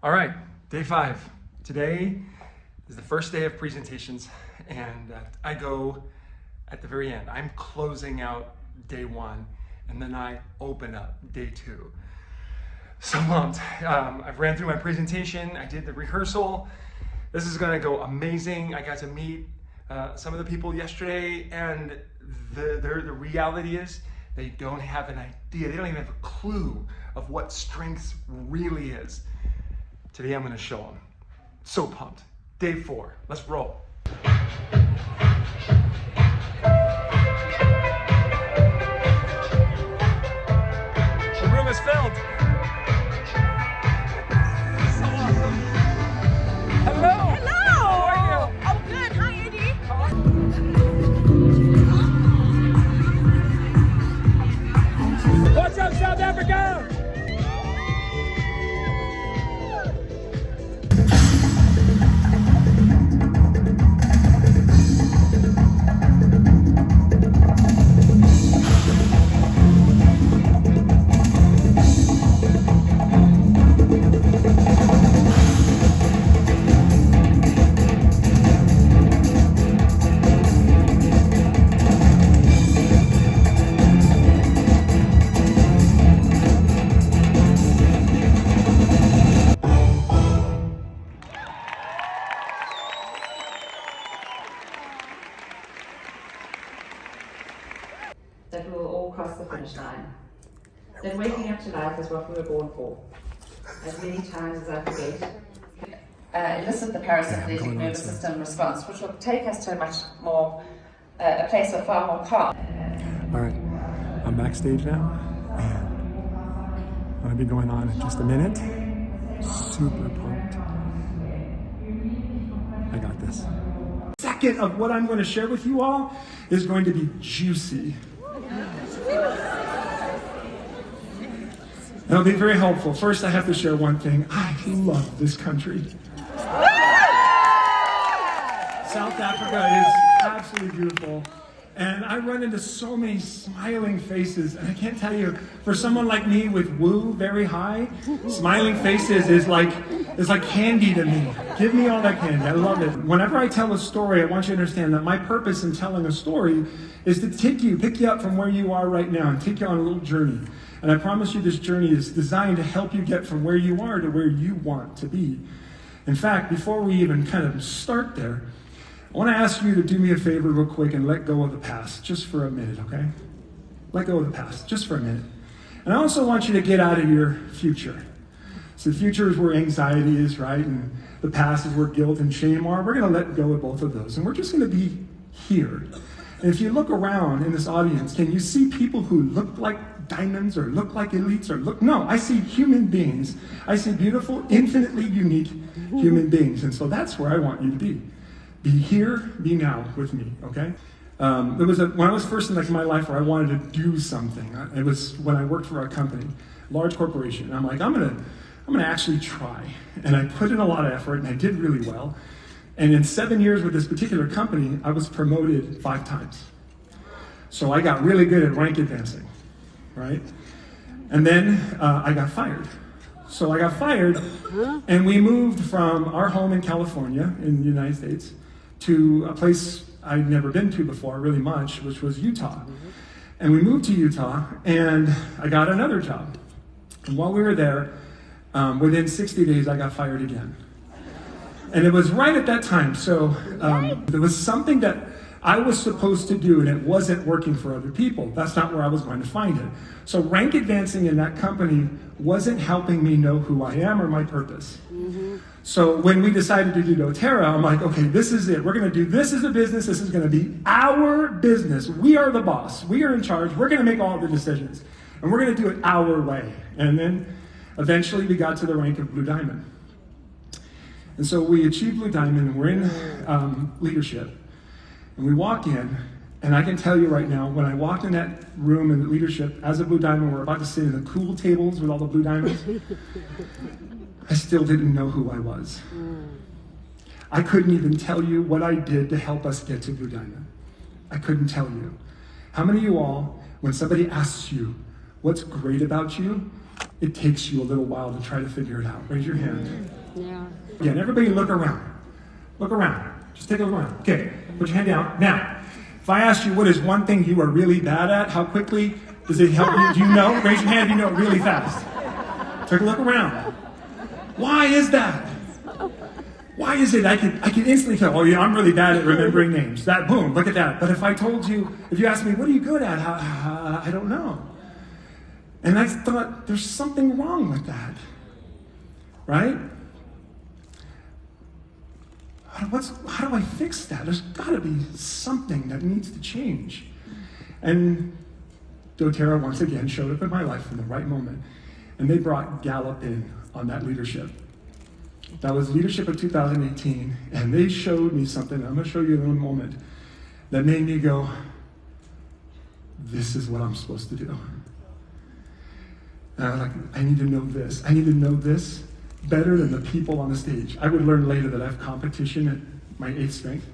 All right, day 5. Today is the first day of presentations, and I go at the very end. I'm closing out day 1, and then I open up day 2. So I've ran through my presentation, I did the rehearsal. This is gonna go amazing. I got to meet some of the people yesterday, and the reality is they don't have an idea, they don't even have a clue of what strengths really is. Today I'm gonna show them. So pumped. Day 4, let's roll. The room is filled. So awesome. Hello. Hello. How are you? Oh, good. Hi, Eddie. What's up, South Africa? That we will all cross the finish line. That waking up to life is what we were born for. As many times as I forget, elicit the parasympathetic nervous system response, which will take us to a much more, a place of far more calm. All right, I'm backstage now, and I'm gonna be going on in just a minute. Super pumped. I got this. Second of what I'm going to share with you all is going to be juicy. And it'll be very helpful. First, I have to share one thing. I love this country. South Africa is absolutely beautiful. And I run into so many smiling faces. And I can't tell you, for someone like me with woo very high, smiling faces is like candy to me. Give me all that candy. I love it. Whenever I tell a story, I want you to understand that my purpose in telling a story is to pick you up from where you are right now and take you on a little journey. And I promise you this journey is designed to help you get from where you are to where you want to be. In fact, before we even kind of start there, I want to ask you to do me a favor real quick and let go of the past just for a minute, okay? Let go of the past just for a minute. And I also want you to get out of your future. So the future is where anxiety is, right? And the past is where guilt and shame are. We're going to let go of both of those. And we're just going to be here. And if you look around in this audience, can you see people who look like diamonds or look like elites or look? No, I see human beings. I see beautiful, infinitely unique human beings. And so that's where I want you to be. Be here, be now with me, okay? There was when I was first in my life where I wanted to do something. It was when I worked for a company, large corporation. And I'm like, I'm gonna actually try. And I put in a lot of effort and I did really well. And in 7 years with this particular company, I was promoted 5 times. So I got really good at rank advancing, right? And then I got fired. So I got fired, and we moved from our home in California, in the United States, to a place I'd never been to before, really much, which was Utah. And we moved to Utah, and I got another job. And while we were there, within 60 days, I got fired again. And it was right at that time. So there was something that I was supposed to do, and it wasn't working for other people. That's not where I was going to find it. So rank advancing in that company wasn't helping me know who I am or my purpose. So when we decided to do doTERRA, I'm like, okay, this is it. We're going to do this as a business. This is going to be our business. We are the boss. We are in charge. We're going to make all the decisions. And we're going to do it our way. And then eventually we got to the rank of Blue Diamond. And so we achieved Blue Diamond, and we're in leadership. And we walk in, and I can tell you right now, when I walked in that room in leadership as a Blue Diamond, we're about to sit in the cool tables with all the Blue Diamonds, I still didn't know who I was. I couldn't even tell you what I did to help us get to Blue Diamond. I couldn't tell you. How many of you all, when somebody asks you, what's great about you, it takes you a little while to try to figure it out? Raise your hand. Yeah. Again, everybody look around. Look around. Just take a look around. Okay, put your hand down. Now, if I asked you what is one thing you are really bad at, how quickly does it help you? Do you know? Raise your hand if you know it really fast. Take a look around. Why is that? Why is it I can instantly tell, oh yeah, I'm really bad at remembering names. That, boom, look at that. But if I told you, if you asked me, what are you good at? I don't know. And I thought, there's something wrong with that. Right? How do I fix that? There's got to be something that needs to change. And doTERRA once again showed up in my life in the right moment. And they brought Gallup in on that leadership. That was leadership of 2018. And they showed me something, I'm going to show you in a moment, that made me go, this is what I'm supposed to do. And I was like, I need to know this. I need to know this better than the people on the stage. I would learn later that I have competition at my 8th strength.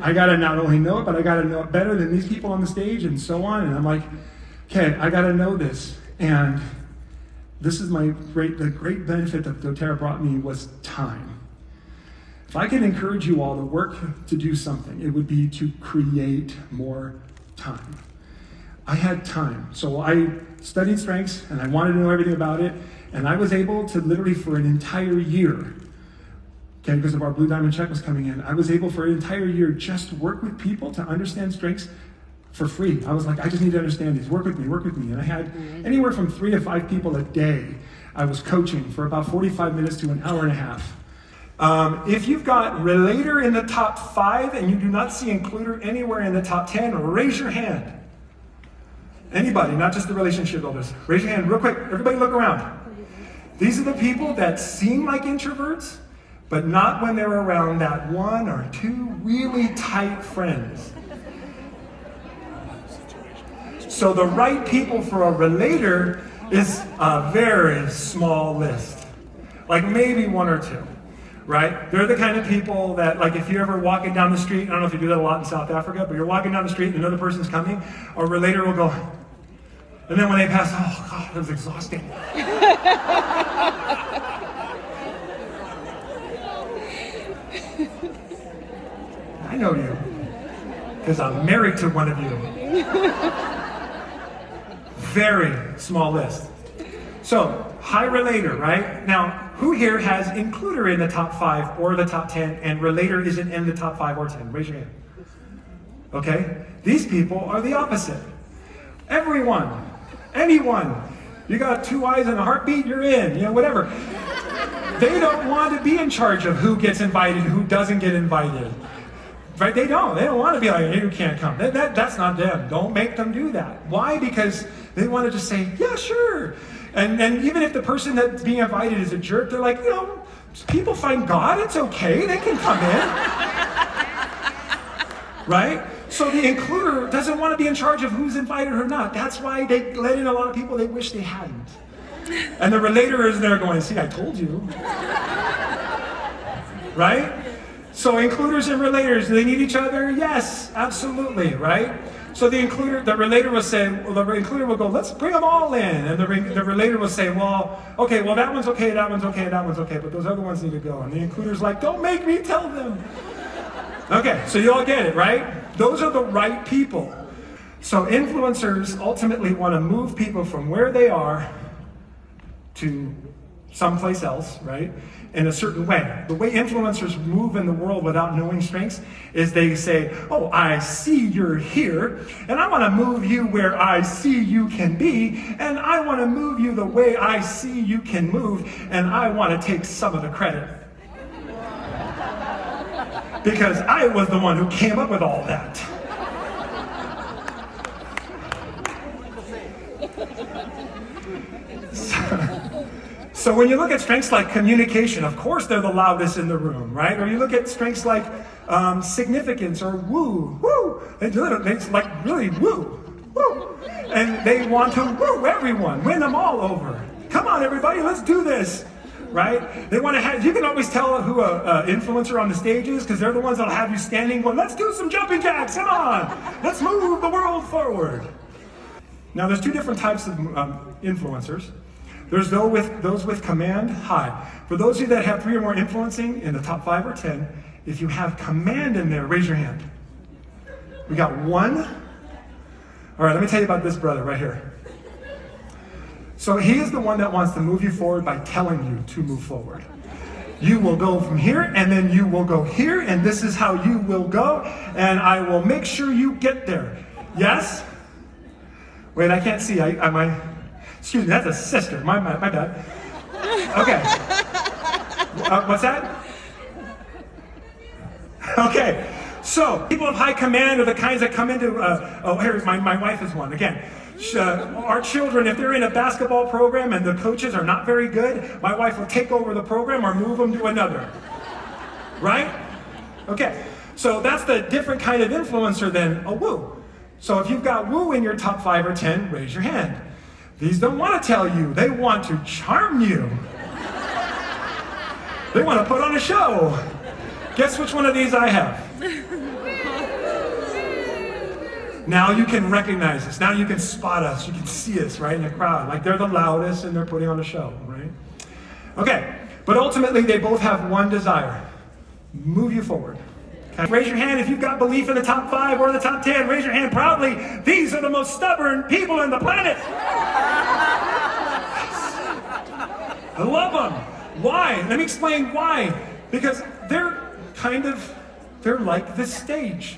I gotta not only know it, but I gotta know it better than these people on the stage and so on. And I'm like, okay, I gotta know this. And this is the great benefit that doTERRA brought me was time. If I could encourage you all to work to do something, it would be to create more time. I had time. So I studied strengths and I wanted to know everything about it. And I was able to literally for an entire year, okay, because of our Blue Diamond check was coming in, I was able for an entire year just to work with people to understand strengths for free. I was like, I just need to understand these. Work with me, work with me. And I had anywhere from 3 to 5 people a day I was coaching for about 45 minutes to an hour and a half. If you've got Relator in the top 5 and you do not see Includer anywhere in the top 10, raise your hand. Anybody, not just the relationship builders. Raise your hand real quick. Everybody look around. These are the people that seem like introverts, but not when they're around that 1 or 2 really tight friends. So the right people for a Relator is a very small list. Like maybe 1 or 2. Right? They're the kind of people that, like, if you're ever walking down the street, I don't know if you do that a lot in South Africa, but you're walking down the street and another person's coming, a Relator will go, and then when they pass, oh God, that was exhausting. I know you, because I'm married to one of you. Very small list. So, high Relator, right? Now, who here has Includer in the top 5 or the top 10 and Relator isn't in the top 5 or 10? Raise your hand. Okay? These people are the opposite. Everyone, anyone, you got 2 eyes and a heartbeat, you're in, you know, whatever. They don't want to be in charge of who gets invited, who doesn't get invited. Right? They don't want to be like, hey, you can't come. That's not them. Don't make them do that. Why? Because they want to just say, yeah, sure. And even if the person that's being invited is a jerk, they're like, you know, people find God, it's okay, they can come in. Right? So the Includer doesn't want to be in charge of who's invited or not. That's why they let in a lot of people they wish they hadn't. And the Relator is there going, see, I told you. Right? So Includers and Relators, do they need each other? Yes, absolutely, right? So the Relator will say, well, the Includer will go, let's bring them all in. And the Relator will say, well, okay, well, that one's okay, that one's okay, that one's okay, but those other ones need to go. And the Includer's like, don't make me tell them. Okay, so you all get it, right? Those are the right people. So influencers ultimately want to move people from where they are to someplace else, right? In a certain way. The way influencers move in the world without knowing strengths is they say, oh, I see you're here, and I want to move you where I see you can be, and I want to move you the way I see you can move, and I want to take some of the credit. Because I was the one who came up with all that. So when you look at strengths like communication, of course they're the loudest in the room, right? Or you look at strengths like significance or woo, it's like really woo, woo. And they want to woo everyone, win them all over. Come on everybody, let's do this, right? They want to have, you can always tell who an influencer on the stage is because they're the ones that'll have you standing going, let's do some jumping jacks, come on. Let's move the world forward. Now, there's two different types of influencers. There's those with command high. For those of you that have 3 or more influencing in the top 5 or 10, if you have command in there, raise your hand. We got 1. All right, let me tell you about this brother right here. So he is the one that wants to move you forward by telling you to move forward. You will go from here, and then you will go here, and this is how you will go, and I will make sure you get there. Yes? Wait, I can't see. Excuse me, that's a sister. My bad. Okay. What's that? Okay. So, people of high command are the kinds that come into, here's my wife is one. Again, our children, if they're in a basketball program and the coaches are not very good, my wife will take over the program or move them to another. Right? Okay. So that's the different kind of influencer than a woo. So if you've got woo in your top 5 or 10, raise your hand. These don't want to tell you. They want to charm you. They want to put on a show. Guess which one of these I have? Now you can recognize us. Now you can spot us. You can see us, right, in the crowd. Like they're the loudest and they're putting on a show, right? Okay, but ultimately they both have one desire. Move you forward. Okay? Raise your hand if you've got belief in the top 5 or the top 10. Raise your hand proudly. These are the most stubborn people on the planet. I love them. Why? Let me explain why. Because they're like this stage.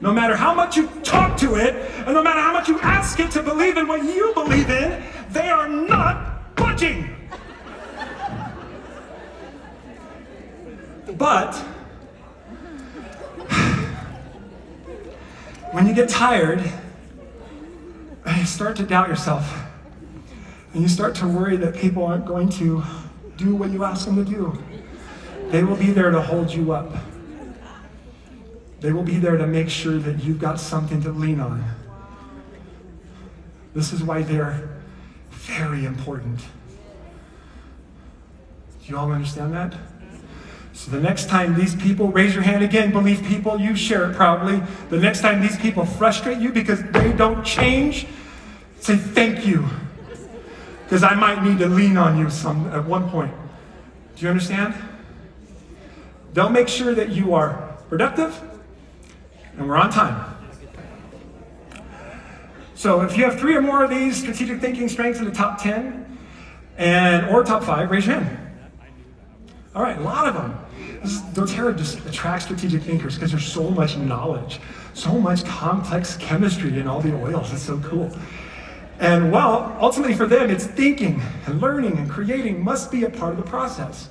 No matter how much you talk to it, and no matter how much you ask it to believe in what you believe in, they are not budging. But when you get tired, and you start to doubt yourself, and you start to worry that people aren't going to do what you ask them to do, they will be there to hold you up. They will be there to make sure that you've got something to lean on. This is why they're very important. Do you all understand that? So the next time these people, raise your hand again, believe people, you share it proudly. The next time these people frustrate you because they don't change, say thank you. Because I might need to lean on you at one point. Do you understand? They'll make sure that you are productive, and we're on time. So if you have 3 or more of these strategic thinking strengths in the top 10 or top 5, raise your hand. All right, a lot of them. doTERRA just attracts strategic thinkers because there's so much knowledge, so much complex chemistry in all the oils. It's so cool. And well, ultimately for them, it's thinking and learning and creating must be a part of the process.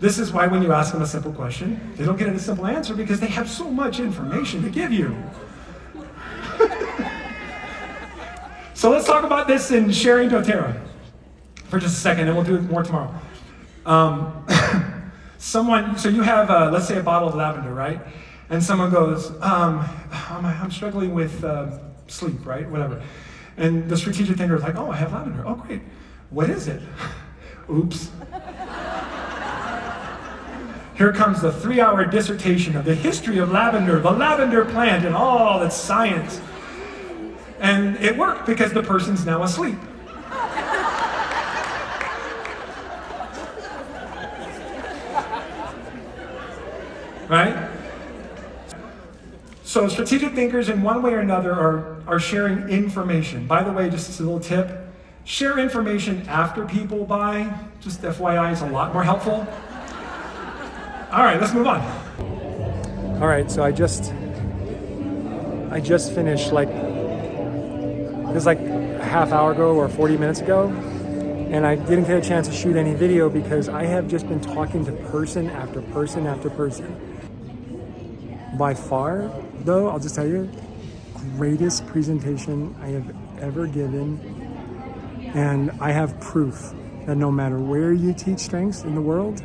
This is why when you ask them a simple question, they don't get a simple answer because they have so much information to give you. So let's talk about this in sharing doTERRA for just a second, and we'll do it more tomorrow. So you have, let's say, a bottle of lavender, right? And someone goes, I'm struggling with sleep, right? Whatever. And the strategic thinker is like, oh, I have lavender. Oh, great. What is it? Oops. Here comes the 3-hour dissertation of the history of lavender, the lavender plant, and all its science. And it worked because the person's now asleep. Right? So strategic thinkers in one way or another are sharing information. By the way, just a little tip, share information after people buy. Just FYI, it's a lot more helpful. All right, let's move on. All right, so I just finished it was like a half hour ago or 40 minutes ago, and I didn't get a chance to shoot any video because I have just been talking to person after person after person. By far, though, I'll just tell you, greatest presentation I have ever given, and I have proof that no matter where you teach strengths in the world,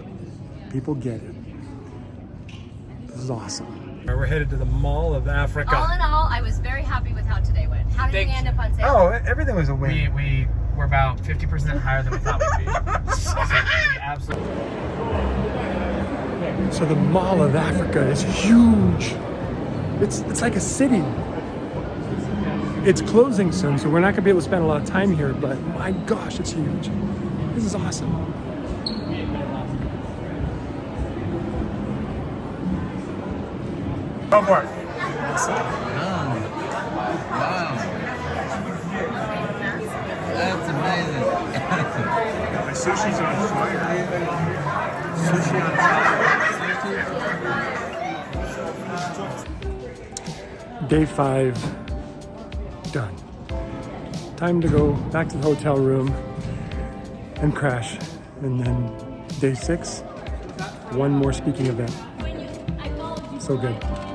people get it. This is awesome. We're headed to the Mall of Africa. All in all, I was very happy with how today went. How did we end up on sale? Oh, everything was a win. We were about 50% higher than we thought we'd be. Absolutely. So the Mall of Africa is huge. It's like a city. It's closing soon, so we're not gonna be able to spend a lot of time here, but my gosh, it's huge. This is awesome. Go for it. Wow. That's amazing. My sushi's on fire. Sushi on fire. Day 5 done. Time to go back to the hotel room and crash. And then day 6, one more speaking event. So good.